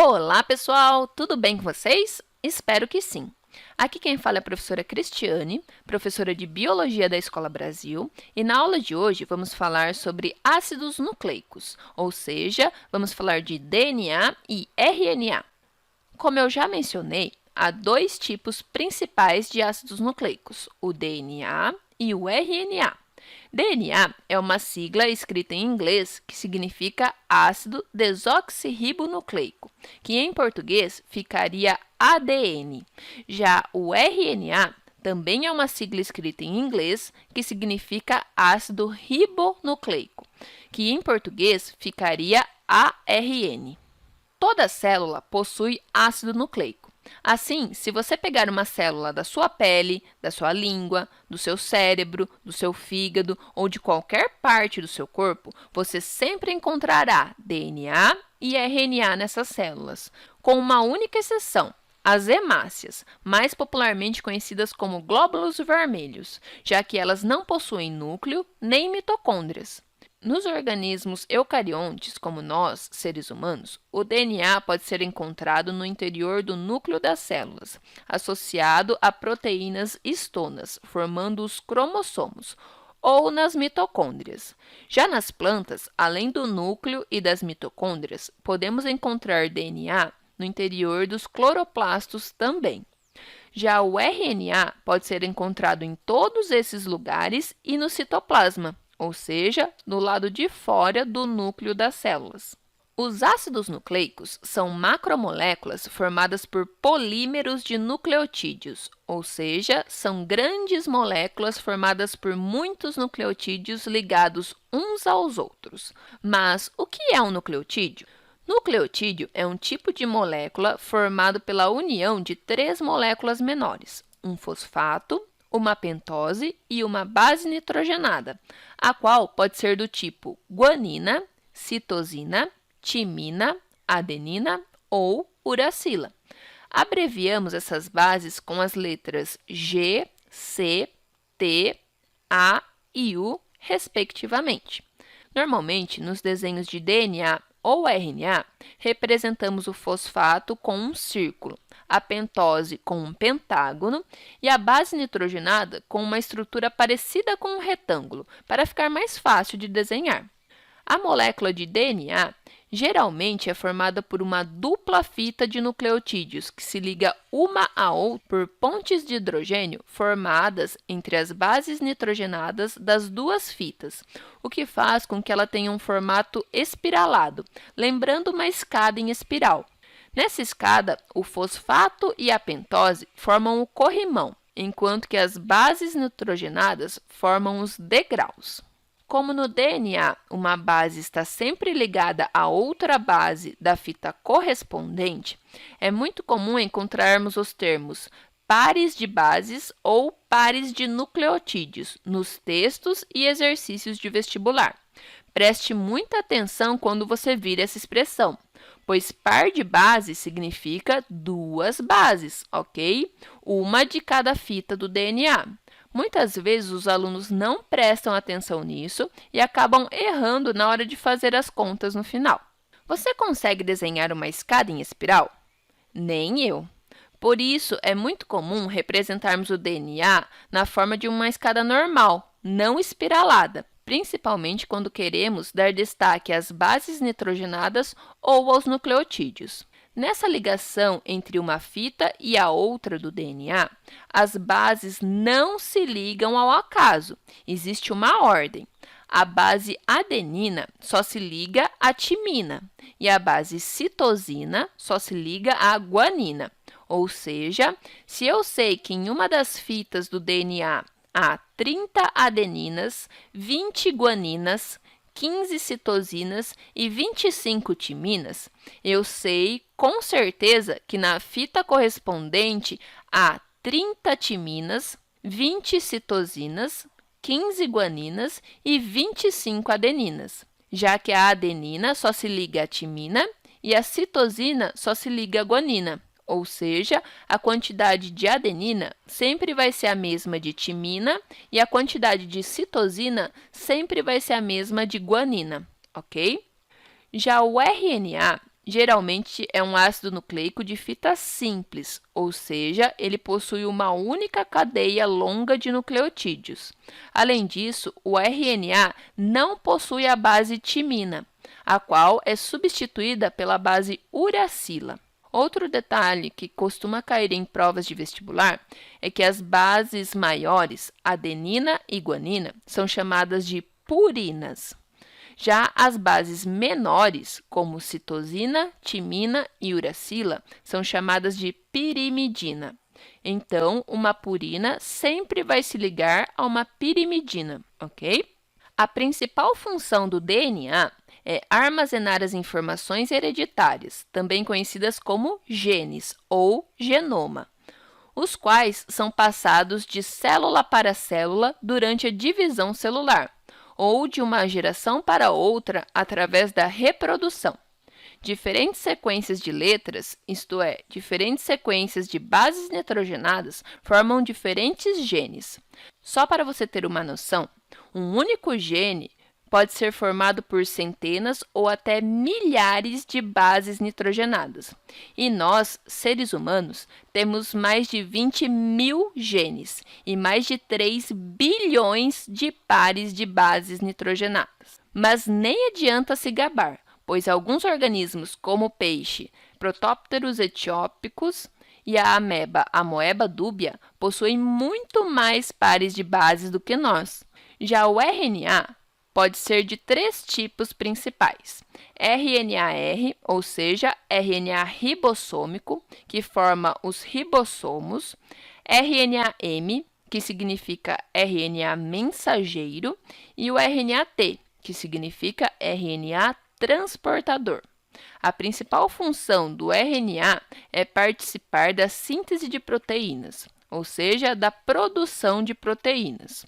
Olá, pessoal! Tudo bem com vocês? Espero que sim! Aqui quem fala é a professora Cristiane, professora de Biologia da Escola Brasil, e na aula de hoje vamos falar sobre ácidos nucleicos, ou seja, vamos falar de DNA e RNA. Como eu já mencionei, há dois tipos principais de ácidos nucleicos, o DNA e o RNA. DNA é uma sigla escrita em inglês que significa ácido desoxirribonucleico, que em português ficaria ADN. Já o RNA também é uma sigla escrita em inglês que significa ácido ribonucleico, que em português ficaria ARN. Toda célula possui ácido nucleico. Assim, se você pegar uma célula da sua pele, da sua língua, do seu cérebro, do seu fígado ou de qualquer parte do seu corpo, você sempre encontrará DNA e RNA nessas células, com uma única exceção: as hemácias, mais popularmente conhecidas como glóbulos vermelhos, já que elas não possuem núcleo nem mitocôndrias. Nos organismos eucariontes, como nós, seres humanos, o DNA pode ser encontrado no interior do núcleo das células, associado a proteínas histonas, formando os cromossomos, ou nas mitocôndrias. Já nas plantas, além do núcleo e das mitocôndrias, podemos encontrar DNA no interior dos cloroplastos também. Já o RNA pode ser encontrado em todos esses lugares e no citoplasma, ou seja, do lado de fora do núcleo das células. Os ácidos nucleicos são macromoléculas formadas por polímeros de nucleotídeos, ou seja, são grandes moléculas formadas por muitos nucleotídeos ligados uns aos outros. Mas o que é um nucleotídeo? Nucleotídeo é um tipo de molécula formado pela união de três moléculas menores, um fosfato, uma pentose e uma base nitrogenada, a qual pode ser do tipo guanina, citosina, timina, adenina ou uracila. Abreviamos essas bases com as letras G, C, T, A e U, respectivamente. Normalmente, nos desenhos de DNA ou RNA, representamos o fosfato com um círculo, a pentose com um pentágono e a base nitrogenada com uma estrutura parecida com um retângulo, para ficar mais fácil de desenhar. A molécula de DNA geralmente é formada por uma dupla fita de nucleotídeos que se liga uma a outra por pontes de hidrogênio formadas entre as bases nitrogenadas das duas fitas, o que faz com que ela tenha um formato espiralado, lembrando uma escada em espiral. Nessa escada, o fosfato e a pentose formam o corrimão, enquanto que as bases nitrogenadas formam os degraus. Como no DNA, uma base está sempre ligada a outra base da fita correspondente, é muito comum encontrarmos os termos pares de bases ou pares de nucleotídeos nos textos e exercícios de vestibular. Preste muita atenção quando você vir essa expressão, pois par de base significa duas bases, ok? Uma de cada fita do DNA. Muitas vezes os alunos não prestam atenção nisso e acabam errando na hora de fazer as contas no final. Você consegue desenhar uma escada em espiral? Nem eu. Por isso, é muito comum representarmos o DNA na forma de uma escada normal, não espiralada, principalmente quando queremos dar destaque às bases nitrogenadas ou aos nucleotídeos. Nessa ligação entre uma fita e a outra do DNA, as bases não se ligam ao acaso, existe uma ordem. A base adenina só se liga à timina e a base citosina só se liga à guanina. Ou seja, se eu sei que em uma das fitas do DNA há 30 adeninas, 20 guaninas, 15 citosinas e 25 timinas, eu sei com certeza que na fita correspondente há 30 timinas, 20 citosinas, 15 guaninas e 25 adeninas, já que a adenina só se liga à timina e a citosina só se liga à guanina. Ou seja, a quantidade de adenina sempre vai ser a mesma de timina e a quantidade de citosina sempre vai ser a mesma de guanina, ok? Já o RNA geralmente é um ácido nucleico de fita simples, ou seja, ele possui uma única cadeia longa de nucleotídeos. Além disso, o RNA não possui a base timina, a qual é substituída pela base uracila. Outro detalhe que costuma cair em provas de vestibular é que as bases maiores, adenina e guanina, são chamadas de purinas. Já as bases menores, como citosina, timina e uracila, são chamadas de pirimidina. Então, uma purina sempre vai se ligar a uma pirimidina, ok? A principal função do DNA é armazenar as informações hereditárias, também conhecidas como genes ou genoma, os quais são passados de célula para célula durante a divisão celular, ou de uma geração para outra através da reprodução. Diferentes sequências de letras, isto é, diferentes sequências de bases nitrogenadas, formam diferentes genes. Só para você ter uma noção, um único gene pode ser formado por centenas ou até milhares de bases nitrogenadas. E nós, seres humanos, temos mais de 20 mil genes e mais de 3 bilhões de pares de bases nitrogenadas. Mas nem adianta se gabar, pois alguns organismos, como o peixe, Protópteros etiópicos, e a ameba, a Amoeba dúbia, possuem muito mais pares de bases do que nós. Já o RNA pode ser de 3 tipos principais: RNAR, ou seja, RNA ribossômico, que forma os ribossomos; RNA-M, que significa RNA mensageiro; e o RNA-T, que significa RNA transportador. A principal função do RNA é participar da síntese de proteínas, ou seja, da produção de proteínas.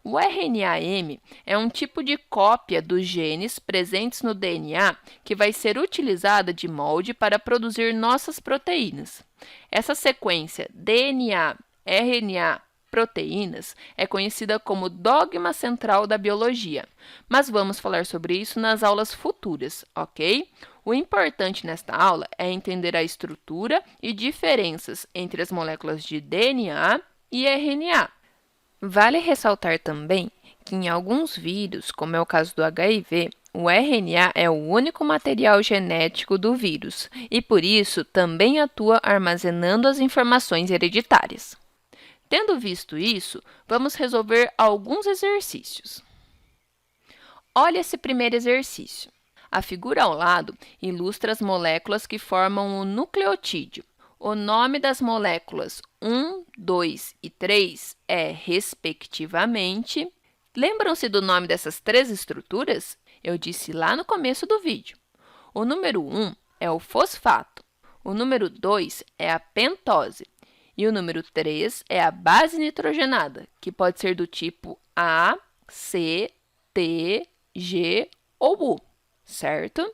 O RNA-M é um tipo de cópia dos genes presentes no DNA que vai ser utilizada de molde para produzir nossas proteínas. Essa sequência DNA-RNA proteínas é conhecida como dogma central da biologia, mas vamos falar sobre isso nas aulas futuras, ok? O importante nesta aula é entender a estrutura e diferenças entre as moléculas de DNA e RNA. Vale ressaltar também que em alguns vírus, como é o caso do HIV, o RNA é o único material genético do vírus e, por isso, também atua armazenando as informações hereditárias. Tendo visto isso, vamos resolver alguns exercícios. Olha esse primeiro exercício. A figura ao lado ilustra as moléculas que formam o nucleotídeo. O nome das moléculas 1, 2 e 3 é, respectivamente... Lembram-se do nome dessas 3 estruturas? Eu disse lá no começo do vídeo. O número 1 é o fosfato, o número 2 é a pentose e o número 3 é a base nitrogenada, que pode ser do tipo A, C, T, G ou U, certo?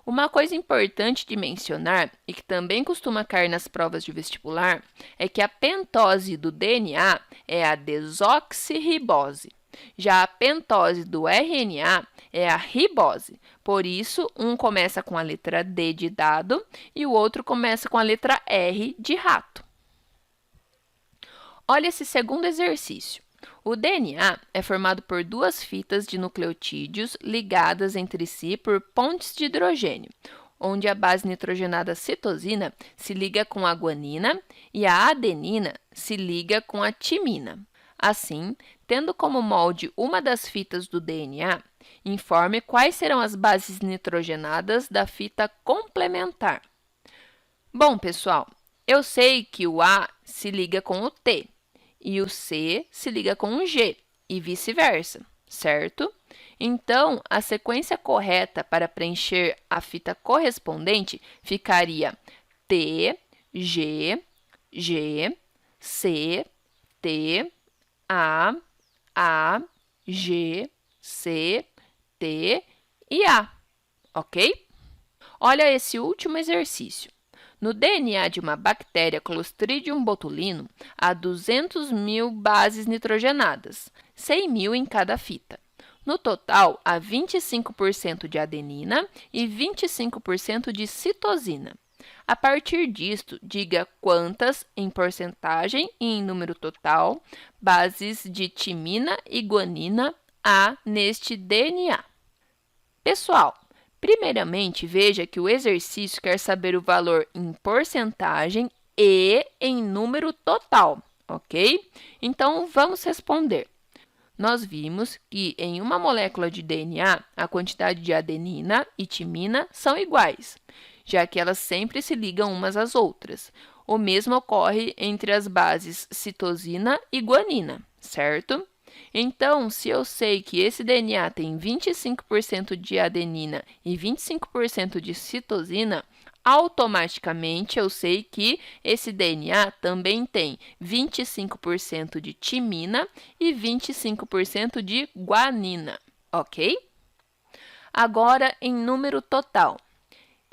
Uma coisa importante de mencionar, e que também costuma cair nas provas de vestibular, é que a pentose do DNA é a desoxirribose. Já a pentose do RNA é a ribose. Por isso, um começa com a letra D de dado e o outro começa com a letra R de rato. Olha esse segundo exercício. O DNA é formado por 2 fitas de nucleotídeos ligadas entre si por pontes de hidrogênio, onde a base nitrogenada citosina se liga com a guanina e a adenina se liga com a timina. Assim, tendo como molde uma das fitas do DNA, informe quais serão as bases nitrogenadas da fita complementar. Bom, pessoal, eu sei que o A se liga com o T e o C se liga com o G e vice-versa, certo? Então, a sequência correta para preencher a fita correspondente ficaria T, G, G, C, T, A, G, C, T e A, ok? Olha esse último exercício. No DNA de uma bactéria Clostridium botulinum, há 200.000 bases nitrogenadas, 100.000 em cada fita. No total, há 25% de adenina e 25% de citosina. A partir disto, diga quantas, em porcentagem e em número total, bases de timina e guanina há neste DNA. Pessoal, primeiramente, veja que o exercício quer saber o valor em porcentagem e em número total, ok? Então, vamos responder. Nós vimos que em uma molécula de DNA, a quantidade de adenina e timina são iguais, já que elas sempre se ligam umas às outras. O mesmo ocorre entre as bases citosina e guanina, certo? Então, se eu sei que esse DNA tem 25% de adenina e 25% de citosina, automaticamente eu sei que esse DNA também tem 25% de timina e 25% de guanina, ok? Agora, em número total.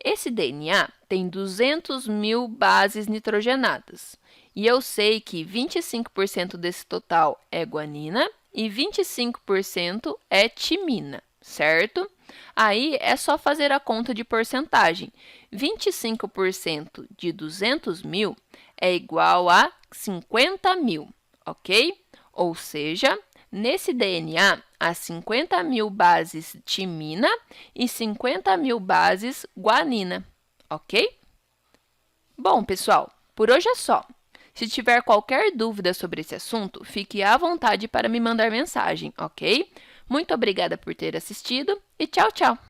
Esse DNA tem 200.000 bases nitrogenadas. E eu sei que 25% desse total é guanina e 25% é timina, certo? Aí é só fazer a conta de porcentagem. 25% de 200.000 é igual a 50.000, ok? Ou seja, nesse DNA, há 50.000 bases timina e 50.000 bases guanina, ok? Bom, pessoal, por hoje é só. Se tiver qualquer dúvida sobre esse assunto, fique à vontade para me mandar mensagem, ok? Muito obrigada por ter assistido e tchau, tchau!